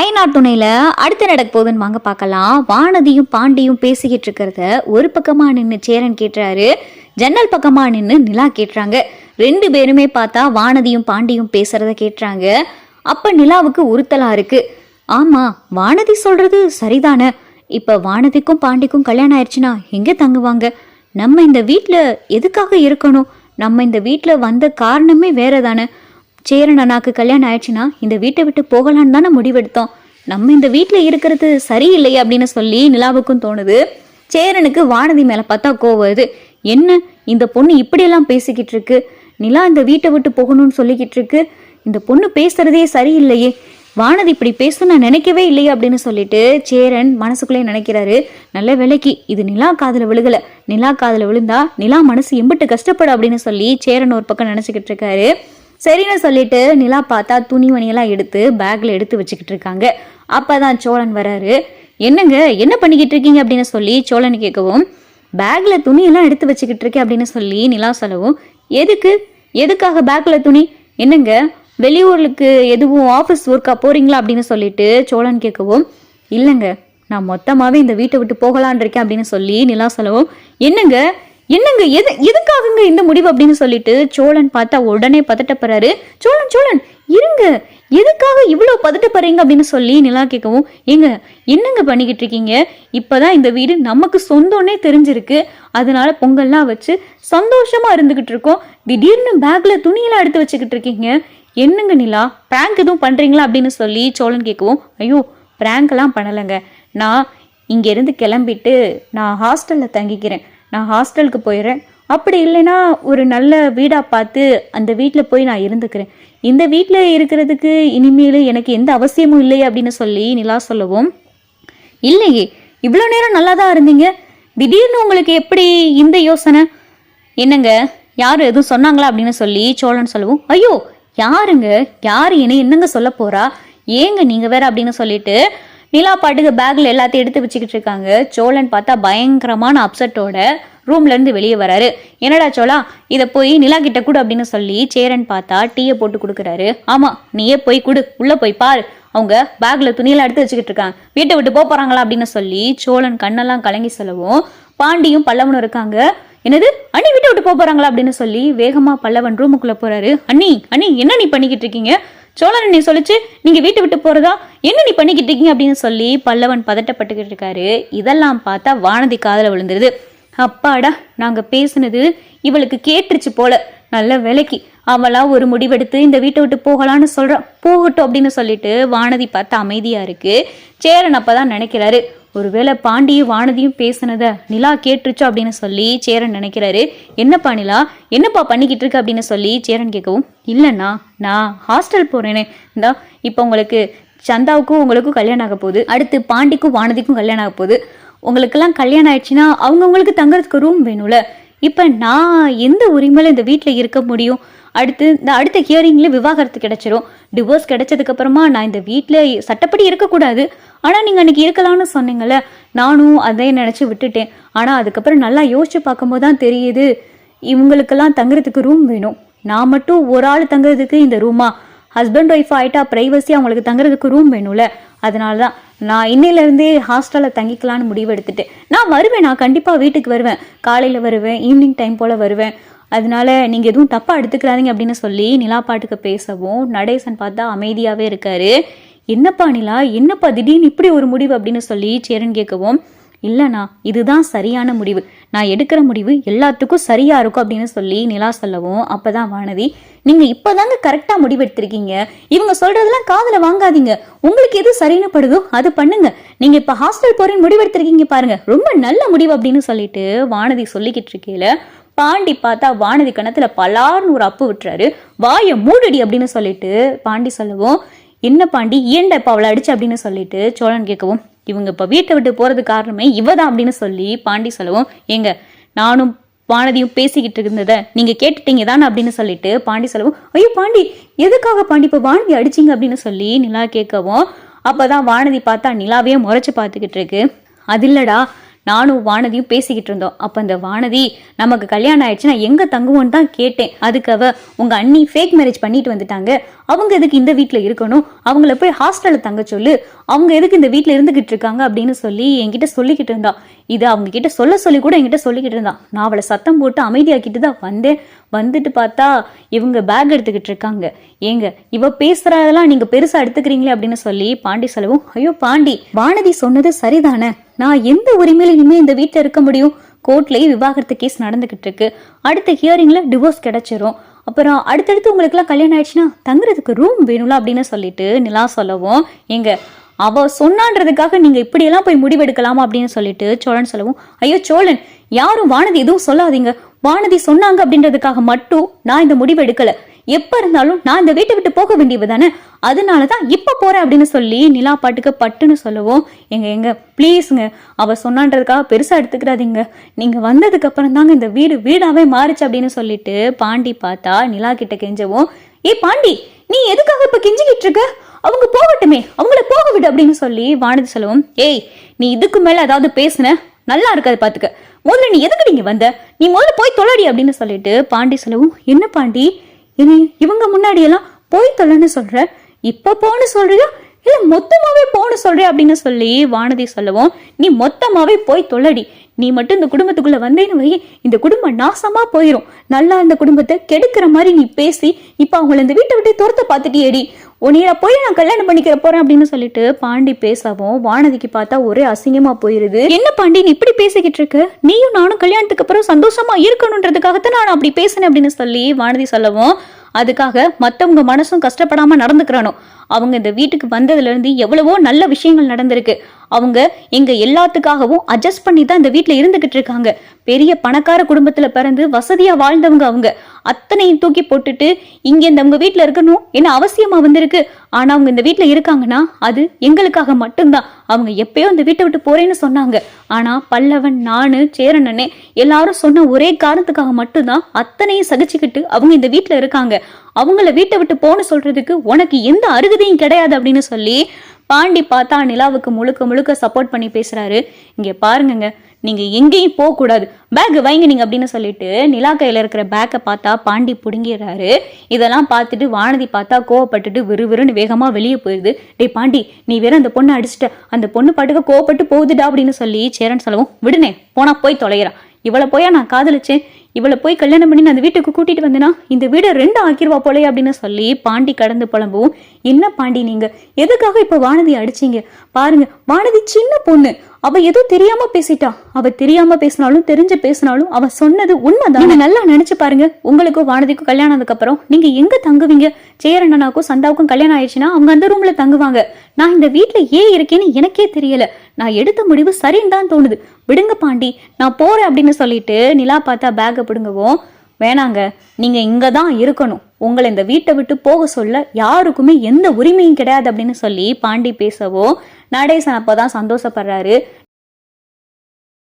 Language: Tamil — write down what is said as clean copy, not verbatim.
ஐநார் துணையில அடுத்து நடக்க போகுதுன்னு வாங்க பார்க்கலாம். வானதியும் பாண்டியும் பேசிக்கிட்டு இருக்கிறத ஒரு பக்கமா நின்று சேரன் கேட்டுறாரு, ஜன்னல் பக்கமா நின்று நிலா கேட்டுறாங்க. ரெண்டு பேருமே பார்த்தா வானதியும் பாண்டியும் பேசுறத கேட்டுறாங்க. அப்ப நிலாவுக்கு உறுத்தலா இருக்கு. ஆமா, வானதி சொல்றது சரிதானே. இப்ப வானதிக்கும் பாண்டிக்கும் கல்யாணம் ஆயிடுச்சுன்னா எங்க தங்குவாங்க? நம்ம இந்த வீட்டுல எதுக்காக இருக்கணும்? நம்ம இந்த வீட்டுல வந்த காரணமே வேற தானே. சேரன் அண்ணாக்கு கல்யாணம் ஆயிடுச்சுன்னா இந்த வீட்டை விட்டு போகலான்னு தானே முடிவெடுத்தோம். நம்ம இந்த வீட்டில் இருக்கிறது சரியில்லையே அப்படின்னு சொல்லி நிலாவுக்கும் தோணுது. சேரனுக்கு வானதி மேலே பார்த்தா கோவம் வருது. என்ன இந்த பொண்ணு இப்படியெல்லாம் பேசிக்கிட்டு இருக்கு? நிலா இந்த வீட்டை விட்டு போகணும்னு சொல்லிக்கிட்டு இருக்கு. இந்த பொண்ணு பேசுறதே சரியில்லையே, வானதி இப்படி பேச நான் நினைக்கவே இல்லையே அப்படின்னு சொல்லிட்டு சேரன் மனசுக்குள்ளே நினைக்கிறாரு. நல்ல வேலைக்கு இது நிலா காதில் விழுகலை. நிலா காதில் விழுந்தா நிலா மனசு எம்பிட்டு கஷ்டப்படும் அப்படின்னு சொல்லி சேரன் ஒரு பக்கம் நினச்சிக்கிட்டு இருக்காரு. சரின்னு சொல்லிட்டு நிலா பார்த்தா துணிமணியெல்லாம் எடுத்து பேக்ல எடுத்து வச்சுக்கிட்டு இருக்காங்க. அப்பதான் சோழன் வராரு. என்னங்க என்ன பண்ணிக்கிட்டு இருக்கீங்க அப்படின்னு சொல்லி சோழன் கேட்கவும், பேக்ல துணியெல்லாம் எடுத்து வச்சுக்கிட்டு இருக்கேன் அப்படின்னு சொல்லி நிலா சொல்லவும், எதுக்காக பேக்ல துணி? என்னங்க வெளியூருக்கு எதுவும் ஆஃபீஸ் ஒர்க்கா போறீங்களா அப்படின்னு சொல்லிட்டு சோழன் கேட்கவும், இல்லைங்க நான் மொத்தமாவே இந்த வீட்டை விட்டு போகலான் இருக்கேன் அப்படின்னு சொல்லி நிலா சொல்லவும், என்னங்க எதுக்காகங்க இந்த முடிவு அப்படின்னு சொல்லிட்டு சோழன் பார்த்தா உடனே பதட்டப்படுறாரு. சோழன் இருங்க, எதுக்காக இவ்வளவு பதட்டப்படுறீங்க அப்படின்னு சொல்லி நிலா கேட்கவும், என்னங்க பண்ணிக்கிட்டு இருக்கீங்க? இப்பதான் இந்த வீடு நமக்கு சொந்தம்னே தெரிஞ்சிருக்கு. அதனால பொங்கல்லாம் வச்சு சந்தோஷமா இருந்துகிட்டு இருக்கோம். திடீர்னு பேக்ல துணியெல்லாம் எடுத்து வச்சுக்கிட்டு இருக்கீங்க. என்னங்க நிலா, பிராங்க் எதுவும் பண்றீங்களா அப்படின்னு சொல்லி சோழன் கேட்கவும், ஐயோ பிராங்க் எல்லாம் பண்ணலைங்க. நான் இங்க இருந்து கிளம்பிட்டு நான் ஹாஸ்டல்ல தங்கிக்கிறேன். நான் ஹாஸ்டலுக்கு போயிடுறேன். அப்படி இல்லைன்னா ஒரு நல்ல வீடாக பார்த்து அந்த வீட்டில் போய் நான் இருந்துக்கிறேன். இந்த வீட்டில் இருக்கிறதுக்கு இனிமேல் எனக்கு எந்த அவசியமும் இல்லையே அப்படின்னு சொல்லி நிலா சொல்லவும், இல்லையே இவ்வளோ நேரம் நல்லா தான் இருந்தீங்க, திடீர்னு உங்களுக்கு எப்படி இந்த யோசனை? என்னங்க யார் எதுவும் சொன்னாங்களா அப்படின்னு சொல்லி சோழன் சொல்லவும், ஐயோ யாரு என்னங்க சொல்ல போறா, ஏங்க நீங்க வேற அப்படின்னு சொல்லிட்டு நிலா பாட்டுக்கு பேக்ல எல்லாத்தையும் எடுத்து வச்சுக்கிட்டு இருக்காங்க. சோழன் பார்த்தா பயங்கரமான அப்செட்டோட ரூம்ல இருந்து வெளியே வராரு. என்னடா சோழா, இதை போய் நிலா கிட்ட கொடு அப்படின்னு சொல்லி சேரன் பார்த்தா டீயை போட்டு கொடுக்குறாரு. ஆமா நீயே போய் கொடு, உள்ள போய் பாரு, அவங்க பேக்ல துணியெல்லாம் எடுத்து வச்சுக்கிட்டு இருக்காங்க, வீட்டை விட்டு போறாங்களா அப்படின்னு சொல்லி சோழன் கண்ணெல்லாம் கலங்கி சொல்லவும், பாண்டியும் பல்லவனும் இருக்காங்க. என்னது அண்ணி வீட்டை விட்டு போறாங்களா அப்படின்னு சொல்லி வேகமா பல்லவன் ரூமுக்குள்ள போறாரு. அண்ணி என்ன நீ பண்ணிக்கிட்டு இருக்கீங்க? சோழன் நீ சொல்லிச்சு நீங்க வீட்டை விட்டு போறதா, என்ன நீ பண்ணிக்கிட்டு இருக்கீங்க அப்படின்னு சொல்லி பல்லவன் பதட்டப்பட்டுக்கிட்டு இருக்காரு. இதெல்லாம் பார்த்தா வானதி காதல விழுந்துருது. அப்பாடா, நாங்க பேசுனது இவளுக்கு கேட்டுருச்சு போல. நல்ல வேலைக்கு அவளா ஒரு முடிவெடுத்து இந்த வீட்டை விட்டு போகலான்னு சொல்றான். போகட்டும் அப்படின்னு சொல்லிட்டு வானதி பார்த்தா அமைதியா இருக்கு. சேரன் அப்பதான் நினைக்கிறாரு, ஒருவேளை பாண்டியும் வானதியும் பேசுனத நிலா கேட்டுருச்சோ அப்படின்னு சொல்லி சேரன் நினைக்கிறாரு. என்னப்பா நிலா, என்னப்பா பண்ணிக்கிட்டு இருக்கு அப்படின்னு சொல்லி சேரன் கேட்கவும், இல்லைண்ணா நான் ஹாஸ்டல் போறேனே. இந்தா இப்போ உங்களுக்கு சந்தாவுக்கும் உங்களுக்கும் கல்யாணம் ஆக போகுது, அடுத்து பாண்டிக்கும் வானதிக்கும் கல்யாணம் ஆக போகுது. உங்களுக்கெல்லாம் கல்யாணம் ஆயிடுச்சுன்னா அவங்கவுங்களுக்கு தங்குறதுக்கு ரூம் வேணும்ல. இப்போ நான் எந்த உரிமையில இந்த வீட்டில் இருக்க முடியும்? அடுத்த ஹியரிங்ல விவாகரத்து கிடைச்சிரும். டிவோர்ஸ் கிடைச்சதுக்கு அப்புறமா நான் இந்த வீட்டில் சட்டப்படி இருக்கக்கூடாது. ஆனால் நீங்கள் அன்னைக்கு இருக்கலாம்னு சொன்னீங்கல்ல, நானும் அதை நினச்சி விட்டுட்டேன். ஆனால் அதுக்கப்புறம் நல்லா யோசிச்சு பார்க்கும்போது தான் தெரியுது, இவங்களுக்கெல்லாம் தங்குறதுக்கு ரூம் வேணும். நான் மட்டும் ஒரு ஆள் தங்குறதுக்கு இந்த ரூமா? ஹஸ்பண்ட் ஒய்ஃப் ஆகிட்டா ப்ரைவசி அவங்களுக்கு தங்குறதுக்கு ரூம் வேணும்ல. அதனால தான் நான் இன்னையிலேருந்தே ஹாஸ்டலில் தங்கிக்கலான்னு முடிவு எடுத்துட்டேன். நான் வருவேன், நான் கண்டிப்பாக வீட்டுக்கு வருவேன். காலையில் வருவேன், ஈவினிங் டைம் போல் வருவேன். அதனால நீங்கள் எதுவும் தப்பாக எடுத்துக்கிறாதீங்க அப்படின்னு சொல்லி நிலா பாட்டுக்கு பேசவும், நடேசன் பார்த்தா அமைதியாகவே இருக்காரு. என்னப்பா நிலா, என்னப்பா திடீர்னு இப்படி ஒரு முடிவு அப்படின்னு சொல்லி சேரன் கேட்கவும், இல்லைண்ணா இதுதான் சரியான முடிவு, நான் எடுக்கிற முடிவு எல்லாத்துக்கும் சரியா இருக்கும் அப்படின்னு சொல்லி நிலா சொல்லவும், அப்பதான் வானதி, நீங்க இப்பதாங்க கரெக்டா முடிவு எடுத்திருக்கீங்க, இவங்க சொல்றதெல்லாம் காதுல வாங்காதீங்க, உங்களுக்கு எது சரின்னு படுதோ அது பண்ணுங்க, நீங்க இப்ப ஹாஸ்டல் போறேன்னு முடிவு எடுத்திருக்கீங்க பாருங்க, ரொம்ப நல்ல முடிவு அப்படின்னு சொல்லிட்டு வானதி சொல்லிக்கிட்டு இருக்கேல, பாண்டி பார்த்தா வானதி கணத்துல பலார்னு ஒரு அப்பு விட்டுறாரு. வாய மூடுடி அப்படின்னு சொல்லிட்டு பாண்டி சொல்லவும், என்ன பாண்டி ஏன்டா இப்ப அவளை அடிச்சு அப்படின்னு சொல்லிட்டு சோழன் கேட்கவும், இவங்க இப்ப வீட்டை விட்டு போறது காரணமே இவதான் அப்படின்னு சொல்லி பாண்டி சொல்லவும், ஏங்க நானும் வானதியும் பேசிக்கிட்டு இருந்ததை நீங்க கேட்டுட்டீங்க தானே அப்படின்னு சொல்லிட்டு பாண்டி சொல்லவும், ஐயோ பாண்டி எதுக்காக பாண்டி இப்ப வானதி அடிச்சிங்க அப்படின்னு சொல்லி நிலா கேட்கவும், அப்பதான் வானதி பார்த்தா நிலாவே முறைச்சு பார்த்துக்கிட்டு இருக்கு. அது இல்லடா, நானும் வானதியும் பேசிக்கிட்டு இருந்தோம். அப்ப அந்த வானதி நமக்கு கல்யாணம் ஆயிடுச்சு, நான் எங்க தங்குவோன்னு தான் கேட்டேன். அதுக்கு அவ உங்க அண்ணி ஃபேக் மேரேஜ் பண்ணிட்டு வந்துட்டாங்க, அவங்க எதுக்கு இந்த வீட்டுல இருக்கணும், அவங்கள போய் ஹாஸ்டல்ல தங்க சொல்லு, அவங்க எதுக்கு இந்த வீட்டுல இருந்துகிட்டு இருக்காங்க அப்படின்னு சொல்லி என்கிட்ட சொல்லிக்கிட்டு இருந்தா. இது அவங்க கிட்ட சொல்லி கூட என்கிட்ட சொல்லிக்கிட்டு இருந்தா. நான் அவளை சத்தம் போட்டு அமைதியாக்கிட்டு தான் வந்தேன். வந்துட்டு பார்த்தா இவங்க பேக் எடுத்துக்கிட்டு இருக்காங்க. ஏங்க இவ பேசுறதெல்லாம் நீங்க பெருசா எடுத்துக்கிறீங்களே அப்படின்னு சொல்லி பாண்டி சொல்லவும், ஐயோ பாண்டி, வானதி சொன்னது சரிதானே, நான் எந்த உரிமையில இனிமே இந்த வீட்டுல இருக்க முடியும்? கோர்ட்லயே விவாகரத்து கேஸ் நடந்துகிட்டு இருக்கு, அடுத்த ஹியரிங்ல டிவோர்ஸ் கிடைச்சிரும், அப்புறம் அடுத்தடுத்து உங்களுக்கு எல்லாம் கல்யாணம் ஆயிடுச்சுன்னா தங்குறதுக்கு ரூம் வேணும்ல அப்படின்னு சொல்லிட்டு நிலா சொல்லவும், எங்க அவ சொன்னான்றதுக்காக நீங்க இப்படியெல்லாம் போய் முடிவெடுக்கலாமா அப்படின்னு சொல்லிட்டு சோழன் சொல்லவும், ஐயோ சோழன், யாரும் வானதி எதுவும் சொல்லாதீங்க, வானதி சொன்னாங்க அப்படின்றதுக்காக மட்டும் நான் இந்த முடிவு எடுக்கல, எப்ப இருந்தாலும் நான் இந்த வீட்டை விட்டு போக வேண்டியது தானே, அதனாலதான் இப்ப போறேன் அப்படின்னு சொல்லி நிலா பாட்டுக்கு பட்டுன்னு சொல்லவும், எங்க பிளீஸுங்க, அவ சொன்னான்றதுக்காக பெருசா எடுத்துக்கிறாதீங்க, நீங்க வந்ததுக்கு அப்புறம் தாங்க இந்த வீடாவே மாறிச்சு அப்படின்னு சொல்லிட்டு பாண்டி பார்த்தா நிலா கிட்ட கெஞ்சவும், ஏ பாண்டி, நீ எதுக்காக இப்ப கெஞ்சிக்கிட்டு இருக்க, அவங்க போகட்டுமே, அவங்கள போக விடு அப்படின்னு சொல்லி வானதி சொல்லவும், ஏய் நீ இதுக்கு மேல ஏதாவது பேசுன நல்லா இருக்காது பாத்துக்க, முதல்ல நீ எதுக்கு நீங்க வந்த, நீ முதல்ல போய் தொலைடி அப்படின்னு சொல்லிட்டு பாண்டி சொல்லவும், என்ன பாண்டி இனி இவங்க முன்னாடி எல்லாம் போய் தொலைன்னு சொல்ற, இப்ப போன்னு சொல்றியா இல்ல மொத்தமாவே போன்னு சொல்றியா அப்படின்னு சொல்லி வானதி சொல்லவும், நீ மொத்தமாவே போய் தொலைடி, நீ மட்டும் இந்த குடும்பத்துக்குள்ள வந்தேன்னு வை, இந்த குடும்பம் நாசமா போயிரும், நல்லா இந்த குடும்பத்தை கெடுக்கிற மாதிரி நீ பேசி இப்ப அவங்கள இந்த வீட்டை விட்டு துரத்த பாத்துட்டியேடி, உன்னைய போய் நான் கல்யாணம் பண்ணிக்கிற போறேன் அப்படின்னு சொல்லிட்டு பாண்டி பேசவும் வானதிக்கு பார்த்தா ஒரே அசிங்கமா போயிருது. என்ன பாண்டி நீ இப்படி பேசிக்கிட்டு இருக்க, நீயும் நானும் கல்யாணத்துக்கு அப்புறம் சந்தோஷமா இருக்கணும்ன்றதுக்காகத்தான் நான் அப்படி பேசினேன் அப்படின்னு சொல்லி வானதி சொல்லவும், அதுக்காக மத்தவங்க மனசும் கஷ்டப்படாம நடந்துக்கிறானோ, அவங்க இந்த வீட்டுக்கு வந்ததுல இருந்து எவ்வளவோ நல்ல விஷயங்கள் நடந்திருக்கு, அவங்க எங்க எல்லாத்துக்காகவும் அட்ஜஸ்ட் பண்ணி தான் இந்த வீட்டுல இருந்துகிட்டு இருக்காங்க, பெரிய பணக்கார குடும்பத்துல பிறந்து வசதியா வாழ்ந்தவங்க, அவங்க அத்தனையும் தூக்கி போட்டுட்டு இங்க இந்த உங்க வீட்டுல இருக்கணும் என்ன அவசியமா வந்திருக்கு, ஆனா அவங்க இந்த வீட்டுல இருக்காங்கன்னா அது எங்களுக்காக மட்டும்தான், அவங்க எப்பயோ இந்த வீட்டை விட்டு போறேன்னு சொன்னாங்க, ஆனா பல்லவன், நானு, சேரனே எல்லாரும் சொன்ன ஒரே காரணத்துக்காக மட்டும்தான் அத்தனையும் சகிச்சுக்கிட்டு அவங்க இந்த வீட்டுல இருக்காங்க, அவங்கள வீட்டை விட்டு போன்னு சொல்றதுக்கு உனக்கு எந்த அருகதையும் கிடையாது அப்படின்னு சொல்லி பாண்டி பார்த்தா நிலாவுக்கு முழுக்க முழுக்க சப்போர்ட் பண்ணி பேசுறாரு. இங்க பாருங்க, நீங்க எங்கேயும் போக கூடாது, பேக் வைங்க நீங்க அப்படின்னு சொல்லிட்டு நிலா கையில இருக்கிற பேக்கை பார்த்தா பாண்டி புடுங்கிறாரு. இதெல்லாம் பார்த்துட்டு வானதி பார்த்தா கோவப்பட்டுட்டு விறுவிறுன்னு வேகமா வெளியே போயிருது. டே பாண்டி, நீ வேற அந்த பொண்ணை அடிச்சுட்ட, அந்த பொண்ணு பாட்டுக்கு கோவப்பட்டு போகுதுடா அப்படின்னு சொல்லி சேரன் சொல்லவும், விடுனே போனா போய் தொலைகிறான், இவளை போயா நான் காதலிச்சேன், இவளை போய் கல்யாணம் பண்ணி நான் அந்த வீட்டுக்கு கூட்டிட்டு வந்தேன்னா இந்த வீடை 2 ஆக்கிருவா போலே அப்படின்னு சொல்லி பாண்டி கடந்து புலம்பவும், என்ன பாண்டி நீங்க எதுக்காக இப்ப வானதி அடிச்சீங்க, பாருங்க வானதி சின்ன பொண்ணு, அவ ஏதோ தெரியாம பேசிட்டா, அவ தெரியாம பேசினாலும் தெரிஞ்சு பேசினாலும் அவ சொன்னது உண்மைதான், நீங்க நல்லா நினைச்சு பாருங்க, உங்களுக்கும் வானதிக்கும் கல்யாணம் ஆனதுக்கு அப்புறம் நீங்க எங்க தங்குவீங்க, சேரண்ணனாக்கும் சந்தாவுக்கும் கல்யாணம் ஆயிடுச்சுன்னா அவங்க அந்த ரூம்ல தங்குவாங்க, நான் இந்த வீட்டுல ஏன் இருக்கேன்னு எனக்கே தெரியல, நான் எடுத்த முடிவு சரின்னு தான் தோணுது, விடுங்க பாண்டி நான் போறேன் அப்படின்னு சொல்லிட்டு நிலா பார்த்தா பேக்கை பிடுங்கவும், வேணாங்க நீங்க இங்கதான் இருக்கணும், உங்களை இந்த வீட்டை விட்டு போக சொல்ல யாருக்குமே எந்த உரிமையும் கிடையாது அப்படின்னு சொல்லி பாண்டி பேசவோ நடேசன் அப்பதான் சந்தோஷப்படுறாரு.